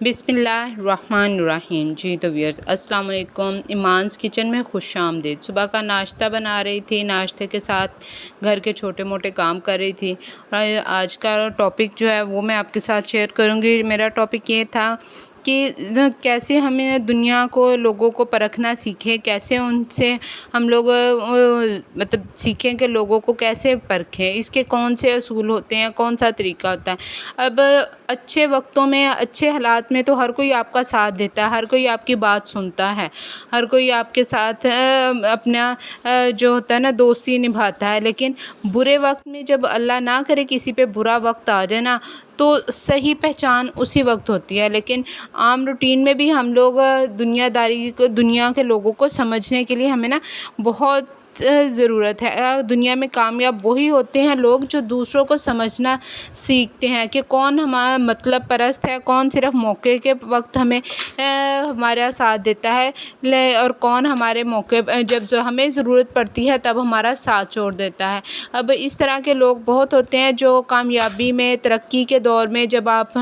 بسم اللہ الرحمن الرحیم۔ جی تو ویئرز السلام علیکم، ایمانس کچن میں خوش آمدید۔ صبح کا ناشتہ بنا رہی تھی، ناشتے کے ساتھ گھر کے چھوٹے موٹے کام کر رہی تھی، اور آج کا ٹاپک جو ہے وہ میں آپ کے ساتھ شیئر کروں گی۔ میرا ٹاپک یہ تھا کہ کیسے ہمیں دنیا کو، لوگوں کو پرکھنا سیکھیں، کیسے ان سے ہم لوگ سیکھیں کہ لوگوں کو کیسے پرکھیں، اس کے کون سے اصول ہوتے ہیں، کون سا طریقہ ہوتا ہے۔ اب اچھے وقتوں میں، اچھے حالات میں تو ہر کوئی آپ کا ساتھ دیتا ہے، ہر کوئی آپ کی بات سنتا ہے، ہر کوئی آپ کے ساتھ اپنا جو ہوتا ہے نا دوستی نبھاتا ہے، لیکن برے وقت میں جب اللہ نہ کرے کسی پہ برا وقت آ جائے نا، تو صحیح پہچان اسی وقت ہوتی ہے۔ لیکن عام روٹین میں بھی ہم لوگ دنیا کے لوگوں کو سمجھنے کے لیے ہمیں نا بہت ضرورت ہے۔ دنیا میں کامیاب وہی ہوتے ہیں لوگ جو دوسروں کو سمجھنا سیکھتے ہیں کہ کون ہمارا مطلب پرست ہے، کون صرف موقع کے وقت ہمیں ہمارا ساتھ دیتا ہے، اور کون ہمارے موقع جب ہمیں ضرورت پڑتی ہے تب ہمارا ساتھ چھوڑ دیتا ہے۔ اب اس طرح کے لوگ بہت ہوتے ہیں جو کامیابی میں، ترقی کے دور میں، جب آپ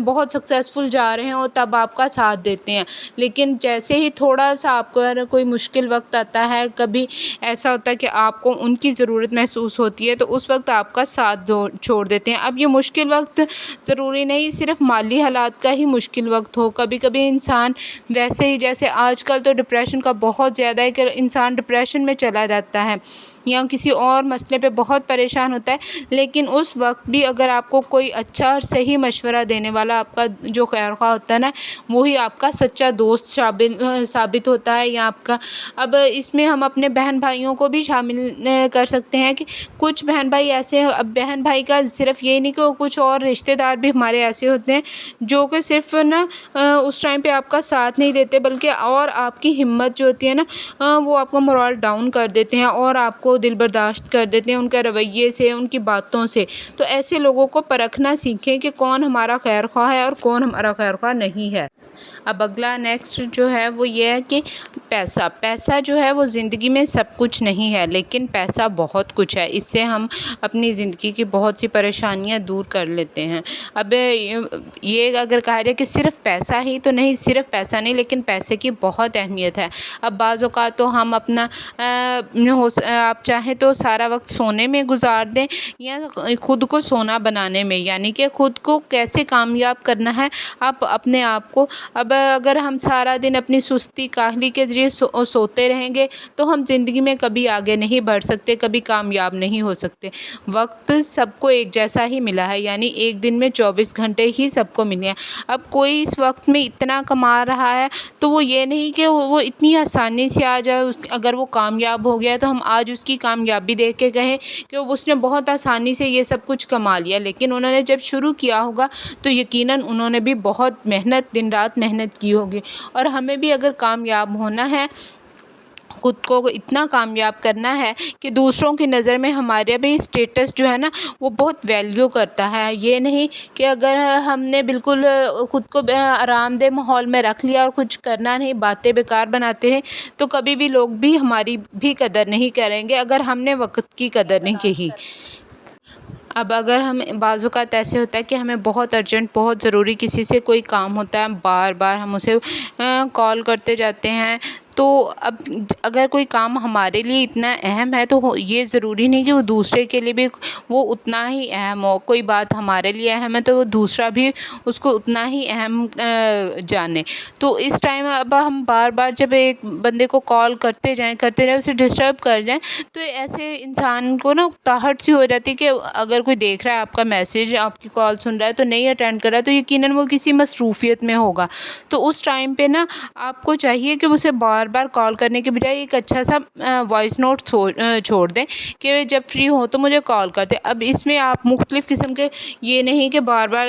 بہت سکسیسفل جا رہے ہوں تب آپ کا ساتھ دیتے ہیں، لیکن جیسے ہی تھوڑا سا آپ کو کوئی مشکل وقت آتا ہے، کبھی ایسا ہوتا ہے کہ آپ کو ان کی ضرورت محسوس ہوتی ہے، تو اس وقت آپ کا ساتھ چھوڑ دیتے ہیں۔ اب یہ مشکل وقت ضروری نہیں صرف مالی حالات کا ہی مشکل وقت ہو، کبھی کبھی انسان ویسے ہی، جیسے آج کل تو ڈپریشن کا بہت زیادہ ہے کہ انسان ڈپریشن میں چلا جاتا ہے یا کسی اور مسئلے پہ بہت پریشان ہوتا ہے، لیکن اس وقت بھی اگر آپ کو کوئی اچھا اور صحیح مشورہ دینے والا آپ کا جو خیر خواہ ہوتا ہے نا، وہی آپ کا سچا دوست ثابت ہوتا ہے یا آپ کا۔ اب اس میں ہم اپنے بہن بھائیوں کو بھی شامل کر سکتے ہیں کہ کچھ بہن بھائی ایسے، اب بہن بھائی کا صرف یہ نہیں کہ کچھ اور رشتہ دار بھی ہمارے ایسے ہوتے ہیں جو کہ صرف نا اس ٹائم پہ آپ کا ساتھ نہیں دیتے، بلکہ اور آپ کی ہمت جو ہوتی ہے نا وہ آپ کو مورال ڈاؤن کر دیتے ہیں اور آپ کو دل برداشت کر دیتے ہیں ان کے رویے سے، ان کی باتوں سے۔ تو ایسے لوگوں کو پرکھنا سیکھیں کہ کون ہمارا خیر خواہ ہے اور کون ہمارا خیر خواہ نہیں ہے۔ اب اگلا نیکسٹ جو ہے وہ یہ ہے کہ پیسہ جو ہے وہ زندگی میں سب کچھ نہیں ہے، لیکن پیسہ بہت کچھ ہے۔ اس سے ہم اپنی زندگی کی بہت سی پریشانیاں دور کر لیتے ہیں۔ اب یہ اگر کہا جائے کہ صرف پیسہ ہی تو نہیں، صرف پیسہ نہیں، لیکن پیسے کی بہت اہمیت ہے۔ اب بعض اوقات تو ہم اپنا آپ چاہیں تو سارا وقت سونے میں گزار دیں یا خود کو سونا بنانے میں، یعنی کہ خود کو کیسے کامیاب کرنا ہے آپ اپنے آپ کو۔ اب اگر ہم سارا دن اپنی سستی کاہلی کے ذریعے سوتے رہیں گے تو ہم زندگی میں کبھی آگے نہیں بڑھ سکتے، کبھی کامیاب نہیں ہو سکتے۔ وقت سب کو ایک جیسا ہی ملا ہے، یعنی ایک دن میں 24 گھنٹے ہی سب کو ملے ہیں۔ اب کوئی اس وقت میں اتنا کما رہا ہے تو وہ یہ نہیں کہ وہ اتنی آسانی سے آ جائے، اگر وہ کامیاب ہو گیا تو ہم آج اس کی کامیابی دیکھ کے کہیں کہ اس نے بہت آسانی سے یہ سب کچھ کما لیا، لیکن انہوں نے جب شروع کیا ہوگا تو یقیناً انہوں نے بھی بہت محنت، دن رات محنت کی ہوگی۔ اور ہمیں بھی اگر کامیاب ہونا ہے، خود کو اتنا کامیاب کرنا ہے کہ دوسروں کی نظر میں ہمارے بھی اسٹیٹس جو ہے نا وہ بہت ویلیو کرتا ہے۔ یہ نہیں کہ اگر ہم نے بالکل خود کو آرام دہ ماحول میں رکھ لیا اور کچھ کرنا نہیں، باتیں بیکار بناتے ہیں، تو کبھی بھی لوگ بھی ہماری بھی قدر نہیں کریں گے اگر ہم نے وقت کی قدر نہیں کی۔ اب اگر ہم بعض اوقات ایسے ہوتا ہے کہ ہمیں بہت ارجنٹ، بہت ضروری کسی سے کوئی کام ہوتا ہے، بار بار ہم اسے کال کرتے جاتے ہیں، تو اب اگر کوئی کام ہمارے لیے اتنا اہم ہے تو یہ ضروری نہیں کہ وہ دوسرے کے لیے بھی وہ اتنا ہی اہم ہو۔ کوئی بات ہمارے لیے اہم ہے تو وہ دوسرا بھی اس کو اتنا ہی اہم جانے۔ تو اس ٹائم اب ہم بار بار جب ایک بندے کو کال کرتے جائیں، اسے ڈسٹرب کر جائیں، تو ایسے انسان کو نا اکتاہٹ سی ہو جاتی ہے کہ اگر کوئی دیکھ رہا ہے آپ کا میسج، آپ کی کال سن رہا ہے تو نہیں اٹینڈ کر رہا ہے، تو یقیناً وہ کسی مصروفیت میں ہوگا۔ تو اس ٹائم پہ نا آپ کو چاہیے کہ اسے بار بار کال کرنے کے بجائے ایک اچھا سا وائس نوٹ چھوڑ دیں کہ جب فری ہو تو مجھے کال کر دیں۔ اب اس میں آپ مختلف قسم کے، یہ نہیں کہ بار بار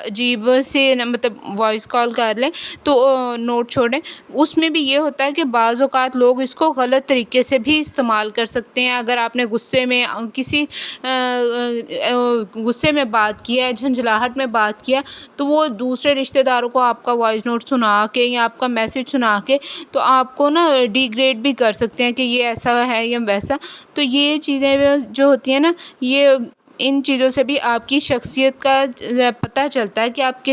عجیب سے مطلب وائس کال کر لیں تو نوٹ چھوڑیں۔ اس میں بھی یہ ہوتا ہے کہ بعض اوقات لوگ اس کو غلط طریقے سے بھی استعمال کر سکتے ہیں۔ اگر آپ نے غصے میں بات کیا ہے، جھنجھلاہٹ میں بات کیا، تو وہ دوسرے رشتہ داروں کو آپ کا وائس نوٹ سنا کے یا آپ کا میسج سنا کے تو آپ کو نا ڈی گریڈ بھی کر سکتے ہیں کہ یہ ایسا ہے یا ویسا۔ تو یہ چیزیں جو ہوتی ہیں نا، یہ ان چیزوں سے بھی آپ کی شخصیت کا پتہ چلتا ہے کہ آپ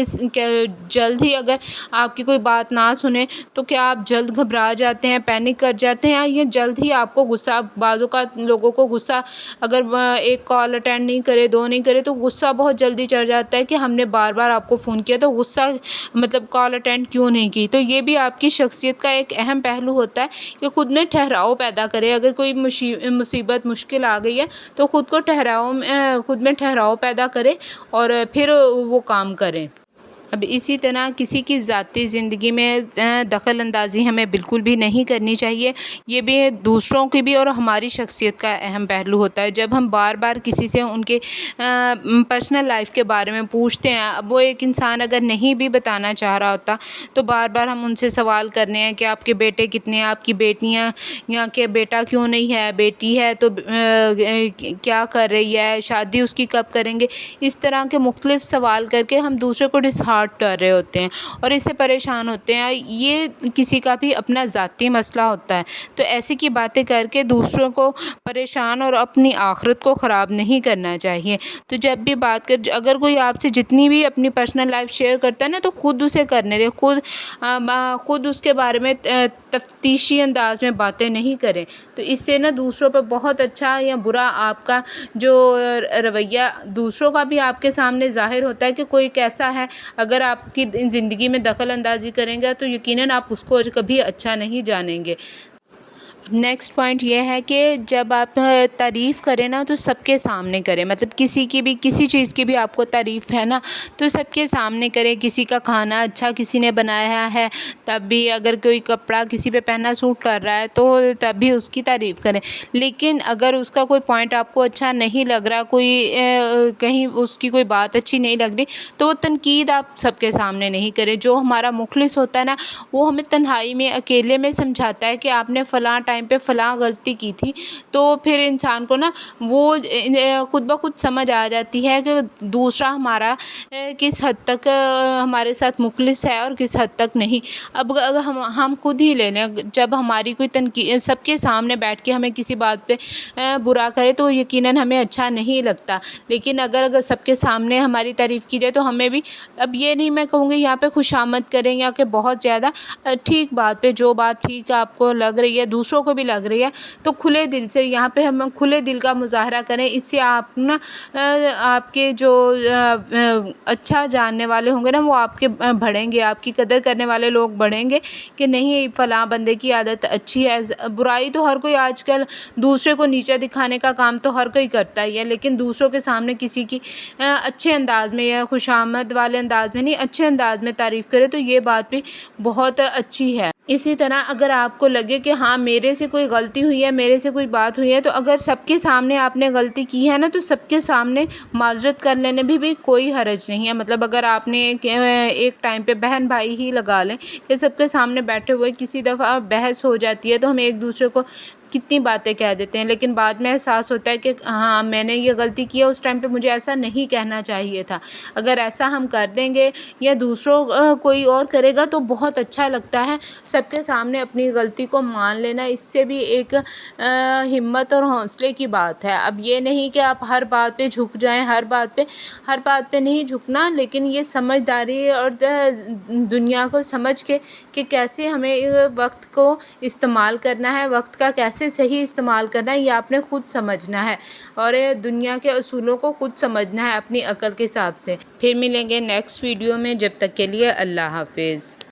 جلد ہی اگر آپ کی کوئی بات نہ سنے تو کیا آپ جلد گھبرا جاتے ہیں، پینک کر جاتے ہیں، یا جلد ہی آپ کو غصہ، بعض اوقات لوگوں کو غصہ اگر ایک کال اٹینڈ نہیں کرے، دو نہیں کرے تو غصہ بہت جلدی چڑھ جاتا ہے کہ ہم نے بار بار آپ کو فون کیا تو غصہ مطلب کال اٹینڈ کیوں نہیں کی۔ تو یہ بھی آپ کی شخصیت کا ایک اہم پہلو ہوتا ہے کہ خود میں ٹھہراؤ پیدا کرے۔ اگر کوئی مصیبت مشکل آ گئی ہے تو خود میں ٹھہراؤ پیدا کرے اور پھر وہ کام کریں۔ اب اسی طرح کسی کی ذاتی زندگی میں دخل اندازی ہمیں بالکل بھی نہیں کرنی چاہیے۔ یہ بھی دوسروں کی بھی اور ہماری شخصیت کا اہم پہلو ہوتا ہے۔ جب ہم بار بار کسی سے ان کے پرسنل لائف کے بارے میں پوچھتے ہیں، اب وہ ایک انسان اگر نہیں بھی بتانا چاہ رہا ہوتا تو بار بار ہم ان سے سوال کرنے ہیں کہ آپ کے بیٹے کتنے ہیں، آپ کی بیٹیاں، یا کہ بیٹا کیوں نہیں ہے، بیٹی ہے تو کیا کر رہی ہے، شادی اس کی کب کریں گے، اس طرح کے مختلف سوال کر کے ہم دوسرے کو ڈسہارٹ کر رہے ہوتے ہیں اور اس سے پریشان ہوتے ہیں۔ یہ کسی کا بھی اپنا ذاتی مسئلہ ہوتا ہے، تو ایسی کی باتیں کر کے دوسروں کو پریشان اور اپنی آخرت کو خراب نہیں کرنا چاہیے۔ تو جب بھی اگر کوئی آپ سے جتنی بھی اپنی پرسنل لائف شیئر کرتا ہے نا تو خود اسے کرنے دے، خود اس کے بارے میں تفتیشی انداز میں باتیں نہیں کریں۔ تو اس سے نا دوسروں پہ بہت اچھا یا برا آپ کا جو رویہ دوسروں کا بھی آپ کے سامنے ظاہر ہوتا ہے کہ کوئی کیسا ہے۔ اگر آپ کی زندگی میں دخل اندازی کریں گے تو یقیناً آپ اس کو کبھی اچھا نہیں جانیں گے۔ نیکسٹ پوائنٹ یہ ہے کہ جب آپ تعریف کریں نا تو سب کے سامنے کریں، مطلب کسی چیز کی بھی آپ کو تعریف ہے نا تو سب کے سامنے کریں۔ کسی کا کھانا اچھا کسی نے بنایا ہے تب بھی، اگر کوئی کپڑا کسی پہ پہننا سوٹ کر رہا ہے تو تب بھی اس کی تعریف کریں۔ لیکن اگر اس کا کوئی پوائنٹ آپ کو اچھا نہیں لگ رہا، کہیں اس کی کوئی بات اچھی نہیں لگ رہی تو وہ تنقید آپ سب کے سامنے نہیں کریں۔ جو ہمارا مخلص ہوتا ہے نا وہ ہمیں تنہائی میں، اکیلے میں سمجھاتا ہے کہ آپ نے فلاں ٹائم پہ فلاں غلطی کی تھی، تو پھر انسان کو نا وہ خود بخود سمجھ آ جاتی ہے کہ دوسرا ہمارا کس حد تک ہمارے ساتھ مخلص ہے اور کس حد تک نہیں۔ اب اگر ہم خود ہی لے لیں، جب ہماری کوئی تنقید سب کے سامنے بیٹھ کے ہمیں کسی بات پہ برا کرے تو یقیناً ہمیں اچھا نہیں لگتا، لیکن اگر سب کے سامنے ہماری تعریف کی جائے تو ہمیں بھی، اب یہ نہیں میں کہوں گی یہاں پہ خوشامد کریں یا کہ بہت زیادہ، ٹھیک بات پہ جو بات ٹھیک آپ کو لگ رہی ہے دوسروں کو بھی لگ رہی ہے تو کھلے دل سے یہاں پہ ہم کھلے دل کا مظاہرہ کریں۔ اس سے آپ نا آپ کے جو اچھا جاننے والے ہوں گے نا وہ آپ کے بڑھیں گے، آپ کی قدر کرنے والے لوگ بڑھیں گے کہ نہیں فلاں بندے کی عادت اچھی ہے۔ برائی تو ہر کوئی آج کل دوسرے کو نیچے دکھانے کا کام تو ہر کوئی کرتا ہی ہے، لیکن دوسروں کے سامنے کسی کی اچھے انداز میں یا خوشامد والے انداز میں نہیں، اچھے انداز میں تعریف کرے تو یہ بات بھی بہت اچھی ہے۔ اسی طرح اگر آپ کو لگے کہ ہاں میرے سے کوئی غلطی ہوئی ہے، میرے سے کوئی بات ہوئی ہے، تو اگر سب کے سامنے آپ نے غلطی کی ہے نا تو سب کے سامنے معذرت کر لینے بھی کوئی حرج نہیں ہے۔ مطلب اگر آپ نے ایک ٹائم پہ بہن بھائی ہی لگا لیں کہ سب کے سامنے بیٹھے ہوئے کسی دفعہ بحث ہو جاتی ہے تو ہم ایک دوسرے کو کتنی باتیں کہہ دیتے ہیں، لیکن بعد میں احساس ہوتا ہے کہ ہاں میں نے یہ غلطی کی ہے، اس ٹائم پہ مجھے ایسا نہیں کہنا چاہیے تھا۔ اگر ایسا ہم کر دیں گے یا دوسروں کوئی اور کرے گا تو بہت اچھا لگتا ہے۔ سب کے سامنے اپنی غلطی کو مان لینا، اس سے بھی ایک ہمت اور حوصلے کی بات ہے۔ اب یہ نہیں کہ آپ ہر بات پہ جھک جائیں، ہر بات پہ نہیں جھکنا، لیکن یہ سمجھداری اور دنیا کو سمجھ کے کہ کیسے ہمیں وقت کو استعمال کرنا ہے، وقت کا کیسے صحیح استعمال کرنا ہے، یہ آپ نے خود سمجھنا ہے اور دنیا کے اصولوں کو خود سمجھنا ہے اپنی عقل کے حساب سے۔ پھر ملیں گے نیکسٹ ویڈیو میں، جب تک کے لیے اللہ حافظ۔